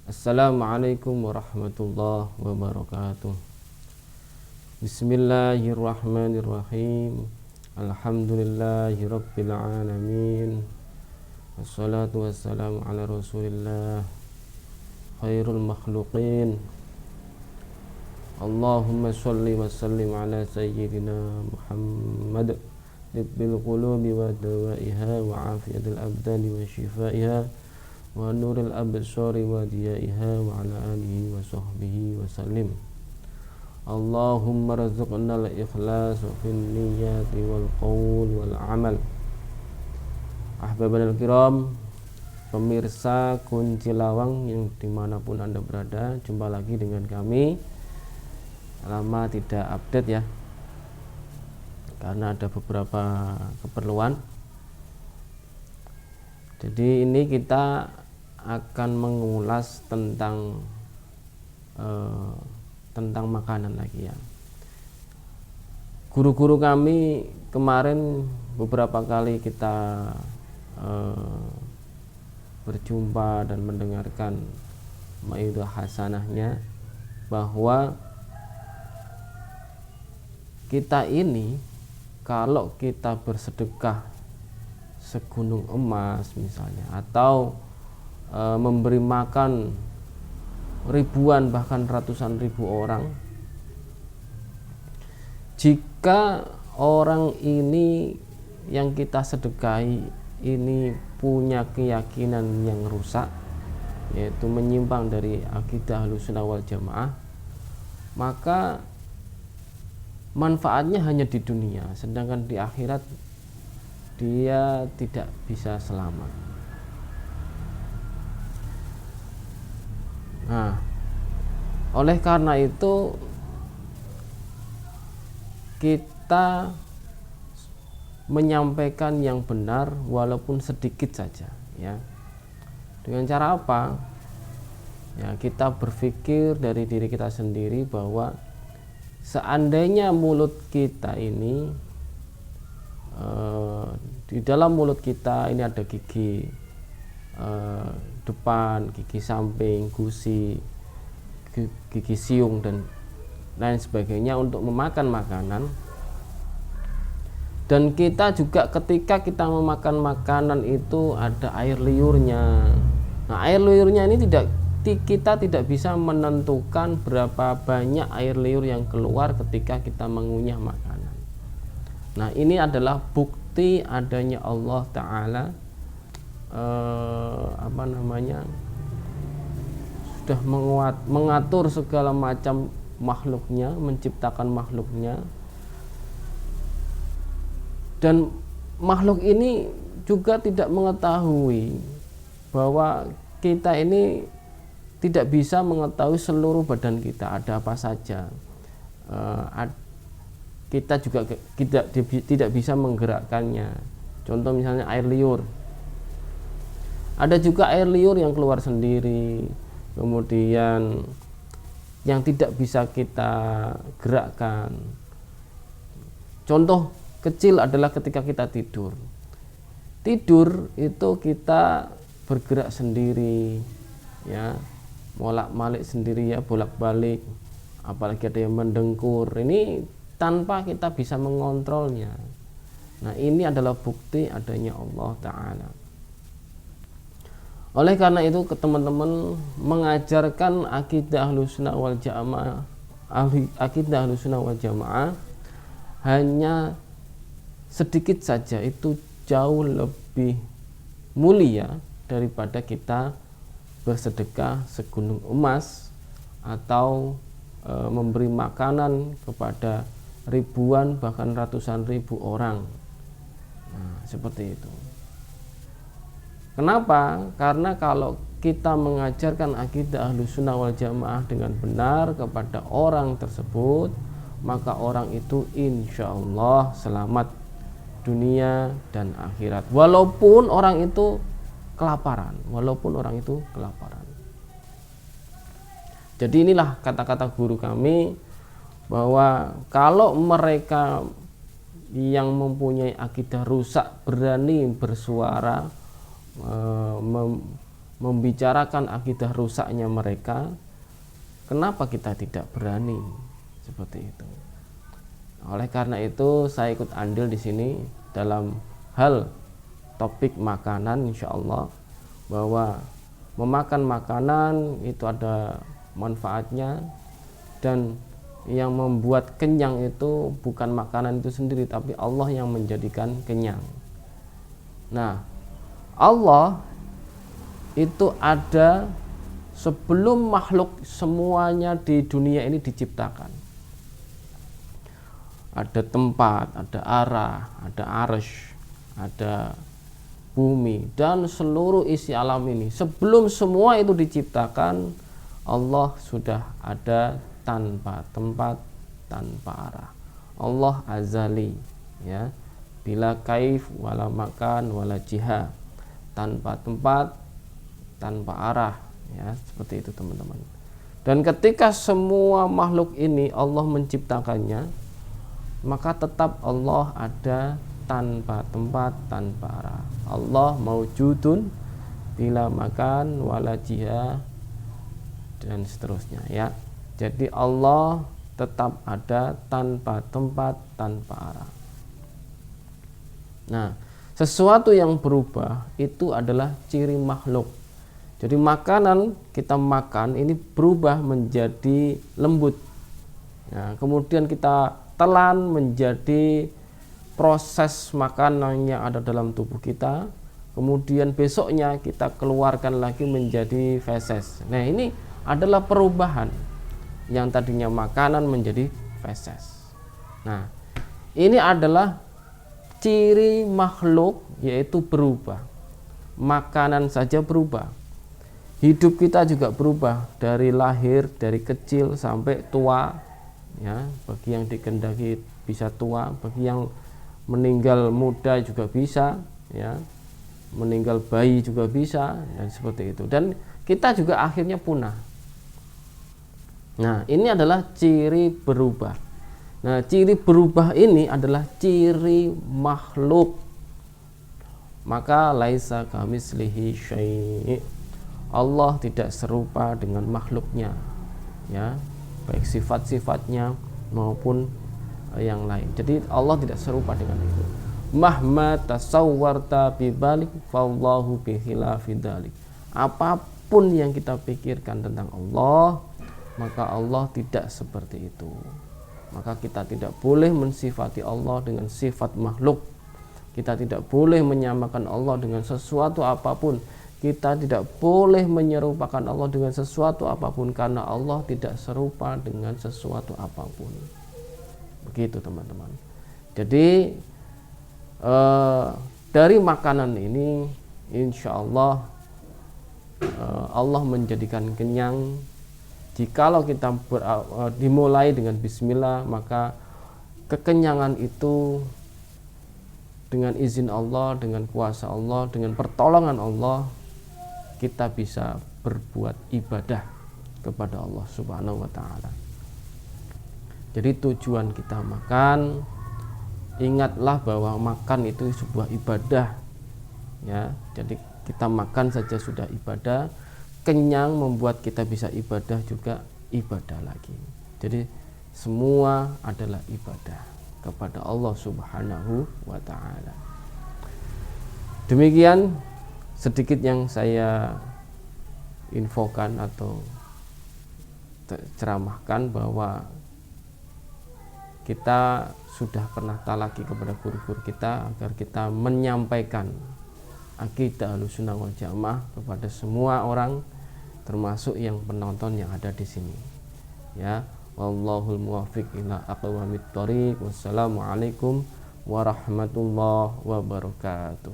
Assalamualaikum warahmatullahi wabarakatuh. Bismillahirrahmanirrahim. Alhamdulillahirabbil alamin. Wassalatu wassalamu ala Rasulillah khairul makhluqin. Allahumma shalli wa sallim ala sayyidina Muhammad tibbil qulubi wa dawaiha wa afiyatil abdani wa shifaiha wa nuril absari wa diyaiha wa ala alihi wa sahbihi wa sallim. Allahumma razuqna al-ikhlas fil niyyati wal qaul wal amal. Ahbabana al-kiram, pemirsa Kunci Lawang yang dimanapun Anda berada, jumpa lagi dengan kami. Lama tidak update ya, karena ada beberapa keperluan. Jadi ini kita akan mengulas tentang makanan lagi ya. Guru-guru kami kemarin beberapa kali kita berjumpa dan mendengarkan maidah hasanahnya, bahwa kita ini kalau kita bersedekah segunung emas misalnya, atau memberi makan ribuan bahkan ratusan ribu orang, jika orang ini yang kita sedekahi ini punya keyakinan yang rusak, yaitu menyimpang dari akidah Ahlussunnah wal Jamaah, maka manfaatnya hanya di dunia, sedangkan di akhirat dia tidak bisa selamat. Nah, oleh karena itu kita menyampaikan yang benar walaupun sedikit saja ya. Dengan cara apa? Ya, kita berpikir dari diri kita sendiri bahwa seandainya mulut kita ini di dalam mulut kita ini ada gigi depan, gigi samping, gusi, gigi siung dan lain sebagainya untuk memakan makanan. Dan kita juga ketika kita memakan makanan itu ada air liurnya. Nah, air liurnya ini kita tidak bisa menentukan berapa banyak air liur yang keluar ketika kita mengunyah makanan. Nah, ini adalah bukti adanya Allah Ta'ala sudah mengatur segala macam makhluknya, menciptakan makhluknya, dan makhluk ini juga tidak mengetahui bahwa kita ini tidak bisa mengetahui seluruh badan kita ada apa saja. Kita juga tidak bisa menggerakkannya. Contoh misalnya air liur. Ada juga air liur yang keluar sendiri, kemudian yang tidak bisa kita gerakkan. Contoh kecil adalah ketika kita tidur. Tidur itu kita bergerak sendiri ya, bolak-balik sendiri ya, bolak-balik, apalagi ada yang mendengkur. Ini tanpa kita bisa mengontrolnya. Nah, ini adalah bukti adanya Allah Ta'ala. Oleh karena itu teman-teman, mengajarkan akidah Ahlussunnah wal Jamaah, akidah Ahlussunnah wal Jamaah hanya sedikit saja itu jauh lebih mulia daripada kita bersedekah segunung emas atau memberi makanan kepada ribuan bahkan ratusan ribu orang. Nah, seperti itu. Kenapa? Karena kalau kita mengajarkan akidah Ahlussunnah wal Jamaah dengan benar kepada orang tersebut, maka orang itu insya Allah selamat dunia dan akhirat, walaupun orang itu kelaparan. Jadi inilah kata-kata guru kami, bahwa kalau mereka yang mempunyai akidah rusak berani bersuara membicarakan akidah rusaknya mereka, kenapa kita tidak berani seperti itu? Oleh karena itu saya ikut andil di sini dalam hal topik makanan, insya Allah, bahwa memakan makanan itu ada manfaatnya, dan yang membuat kenyang itu bukan makanan itu sendiri, tapi Allah yang menjadikan kenyang. Nah, Allah itu ada sebelum makhluk semuanya di dunia ini diciptakan. Ada tempat, ada arah, ada arsy, ada bumi, dan seluruh isi alam ini. Sebelum semua itu diciptakan, Allah sudah ada tanpa tempat, tanpa arah. Allah azali, ya, bila kaif wala makan wala jiha, tanpa tempat, tanpa arah, ya, seperti itu teman-teman. Dan ketika semua makhluk ini Allah menciptakannya, maka tetap Allah ada tanpa tempat, tanpa arah. Allah maujudun bila makan wala jiha, dan seterusnya, ya. Jadi Allah tetap ada tanpa tempat, tanpa arah. Nah, sesuatu yang berubah itu adalah ciri makhluk. Jadi makanan kita makan ini berubah menjadi lembut. Nah, kemudian kita telan menjadi proses makanan yang ada dalam tubuh kita. Kemudian besoknya kita keluarkan lagi menjadi feses. Nah, ini adalah perubahan. Yang tadinya makanan menjadi feses. Nah, ini adalah ciri makhluk, yaitu berubah. Makanan saja berubah, hidup kita juga berubah, dari lahir, dari kecil sampai tua, ya. Bagi yang dikehendaki bisa tua, bagi yang meninggal muda juga bisa, ya, meninggal bayi juga bisa, dan seperti itu. Dan kita juga akhirnya punah. Nah, ini adalah ciri berubah. Nah, ciri berubah ini adalah ciri makhluk. Maka laisa kamitslihi syai'. Allah tidak serupa dengan makhluknya, ya, baik sifat-sifatnya maupun yang lain. Jadi Allah tidak serupa dengan itu. Mahma tasawwarta bibalik fallahu bihilafi dzalik. Apapun yang kita pikirkan tentang Allah, maka Allah tidak seperti itu. Maka kita tidak boleh mensifati Allah dengan sifat makhluk. Kita tidak boleh menyamakan Allah dengan sesuatu apapun. Kita tidak boleh menyerupakan Allah dengan sesuatu apapun, karena Allah tidak serupa dengan sesuatu apapun. Begitu teman-teman. Jadi dari makanan ini insya Allah Allah menjadikan kenyang. Jikalau kita dimulai dengan bismillah, maka kekenyangan itu dengan izin Allah, dengan kuasa Allah, dengan pertolongan Allah, kita bisa berbuat ibadah kepada Allah Subhanahu wa ta'ala. Jadi tujuan kita makan, ingatlah bahwa makan itu sebuah ibadah, ya. Jadi kita makan saja sudah ibadah. Kenyang membuat kita bisa ibadah juga ibadah lagi. Jadi semua adalah ibadah kepada Allah Subhanahu wa ta'ala. Demikian sedikit yang saya infokan atau ceramahkan, bahwa kita sudah pernah talaki kepada guru-guru kita agar kita menyampaikan akidah Ahlussunnah wal Jamaah kepada semua orang, termasuk yang penonton yang ada di sini, ya. Wallahul muwaffiq ila aqwamit thoriq. Wassalamualaikum warahmatullahi wabarakatuh.